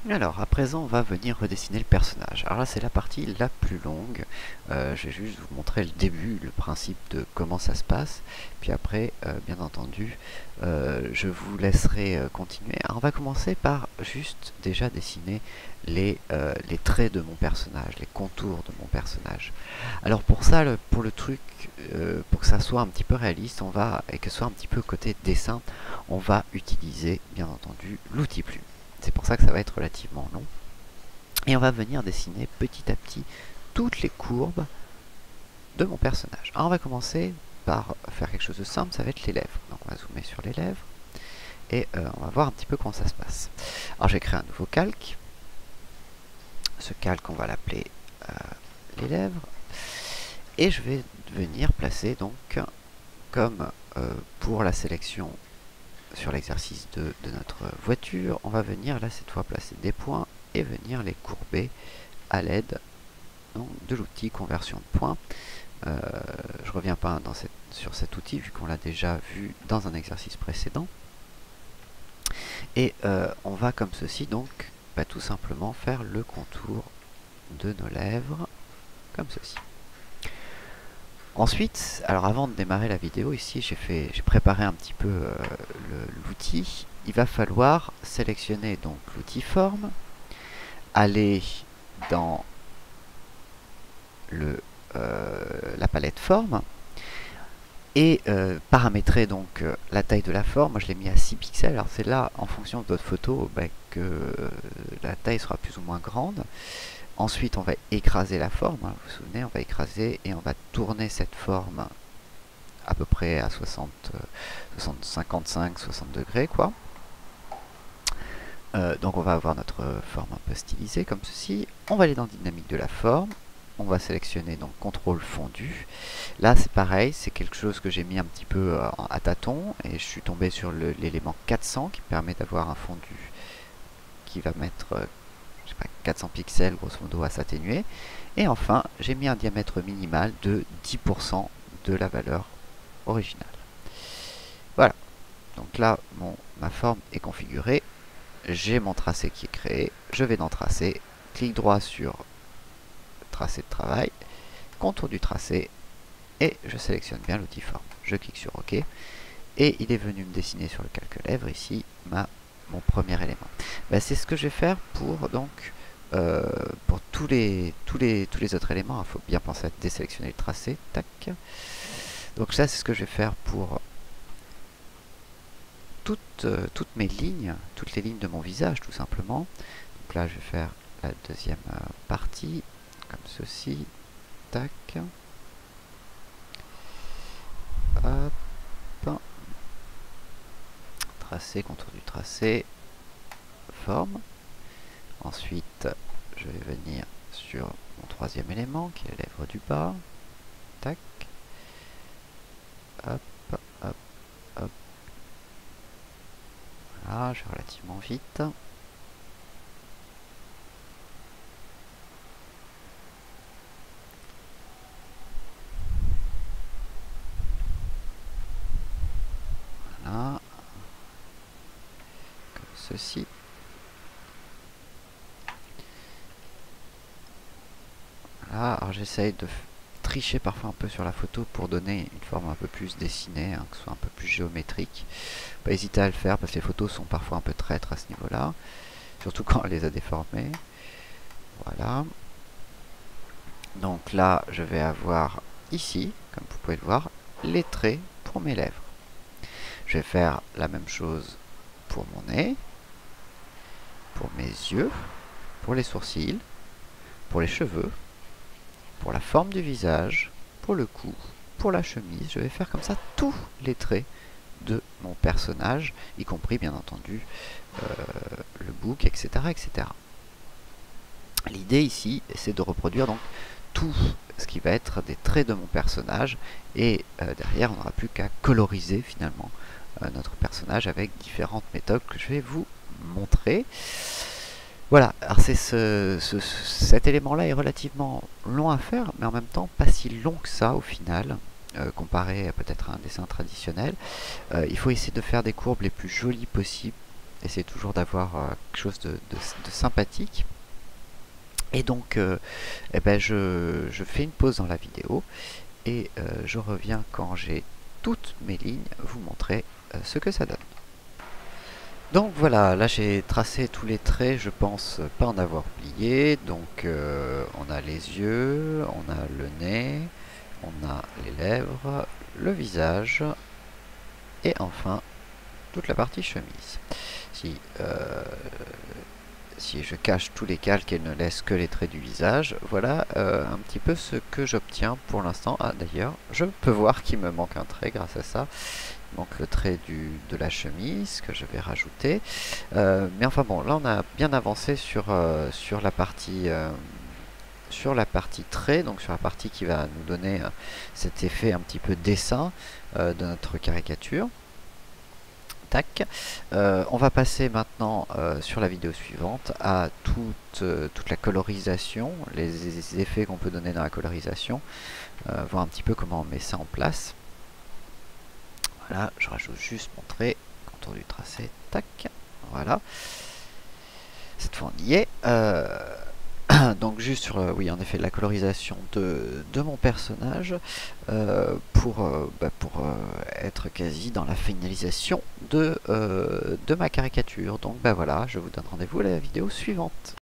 Alors, à présent, on va venir redessiner le personnage. Alors là, c'est la partie la plus longue. Je vais juste vous montrer le début, le principe de comment ça se passe. Puis après, bien entendu, je vous laisserai continuer. Alors, on va commencer par juste déjà dessiner les traits de mon personnage, les contours de mon personnage. Alors pour ça, pour le truc, pour que ça soit un petit peu réaliste, et que ce soit un petit peu côté dessin, on va utiliser, bien entendu, l'outil plume. C'est pour ça que ça va être relativement long. Et on va venir dessiner petit à petit toutes les courbes de mon personnage. Alors on va commencer par faire quelque chose de simple, ça va être les lèvres. Donc on va zoomer sur les lèvres et on va voir un petit peu comment ça se passe. Alors j'ai créé un nouveau calque. Ce calque, on va l'appeler les lèvres. Et je vais venir placer donc, comme pour la sélection sur l'exercice de notre voiture, on va venir là cette fois placer des points et venir les courber à l'aide de l'outil conversion de points. Je reviens pas sur cet outil vu qu'on l'a déjà vu dans un exercice précédent. Et on va comme ceci donc tout simplement faire le contour de nos lèvres comme ceci. Ensuite, alors avant de démarrer la vidéo, ici j'ai préparé un petit peu l'outil. Il va falloir sélectionner donc l'outil forme, aller dans la palette forme et paramétrer donc la taille de la forme. Moi je l'ai mis à 6 pixels. Alors c'est là, en fonction de votre photo, que la taille sera plus ou moins grande. Ensuite, on va écraser la forme, hein, vous vous souvenez, on va écraser et on va tourner cette forme à peu près à 55-60 degrés, quoi. Donc on va avoir notre forme un peu stylisée comme ceci. On va aller dans Dynamique de la forme. On va sélectionner donc Contrôle fondu. Là, c'est pareil, c'est quelque chose que j'ai mis un petit peu à tâtons et je suis tombé sur l'élément 400 qui permet d'avoir un fondu qui va mettre 400 pixels grosso modo à s'atténuer. Et enfin, j'ai mis un diamètre minimal de 10% de la valeur originale. Voilà. Donc là, ma forme est configurée. J'ai mon tracé qui est créé. Je vais dans Tracé. Clic droit sur Tracé de travail. Contour du tracé. Et je sélectionne bien l'outil forme. Je clique sur OK. Et il est venu me dessiner sur le calque-lèvres ici mon premier élément. C'est ce que je vais faire pour donc pour tous les autres éléments. Il faut bien penser à désélectionner le tracé. Tac. Donc ça, c'est ce que je vais faire pour toutes mes lignes, toutes les lignes de mon visage, tout simplement. Donc là, je vais faire la deuxième partie, comme ceci. Tac. Hop. Tracé, contour du tracé. Forme. Ensuite, je vais venir sur mon troisième élément, qui est la lèvre du bas. Tac. Hop, hop, hop. Voilà, je vais relativement vite. Voilà. Comme ceci. Voilà, alors j'essaye de tricher parfois un peu sur la photo pour donner une forme un peu plus dessinée, hein, que ce soit un peu plus géométrique. Pas hésiter à le faire parce que les photos sont parfois un peu traîtres à ce niveau-là, surtout quand on les a déformées. Voilà. Donc là, je vais avoir ici, comme vous pouvez le voir, les traits pour mes lèvres. Je vais faire la même chose pour mon nez, pour mes yeux, pour les sourcils, pour les cheveux, pour la forme du visage, pour le cou, pour la chemise. Je vais faire comme ça tous les traits de mon personnage, y compris bien entendu le bouc, etc. etc. L'idée ici, c'est de reproduire donc tout ce qui va être des traits de mon personnage, et derrière on n'aura plus qu'à coloriser finalement notre personnage avec différentes méthodes que je vais vous montrer. Voilà, alors cet élément-là est relativement long à faire, mais en même temps pas si long que ça au final, comparé à peut-être un dessin traditionnel. Il faut essayer de faire des courbes les plus jolies possibles essayer toujours d'avoir quelque chose de sympathique. Et donc, eh ben je fais une pause dans la vidéo et je reviens quand j'ai toutes mes lignes vous montrer ce que ça donne. Donc voilà, là j'ai tracé tous les traits, je pense pas en avoir oublié. Donc on a les yeux, on a le nez, on a les lèvres, le visage et enfin toute la partie chemise. Si je cache tous les calques et ne laisse que les traits du visage, voilà un petit peu ce que j'obtiens pour l'instant. Ah d'ailleurs, je peux voir qu'il me manque un trait grâce à ça. Il manque le trait de la chemise que je vais rajouter. Mais enfin bon, là on a bien avancé sur la partie... sur la partie trait, donc sur la partie qui va nous donner cet effet un petit peu dessin de notre caricature. Tac. On va passer maintenant sur la vidéo suivante à toute la colorisation, les effets qu'on peut donner dans la colorisation, voir un petit peu comment on met ça en place. Voilà, je rajoute juste mon trait, contour du tracé, tac, voilà. Cette fois on y est. Donc juste sur oui en effet la colorisation de mon personnage pour être quasi dans la finalisation de ma caricature. Donc bah voilà, je vous donne rendez-vous à la vidéo suivante.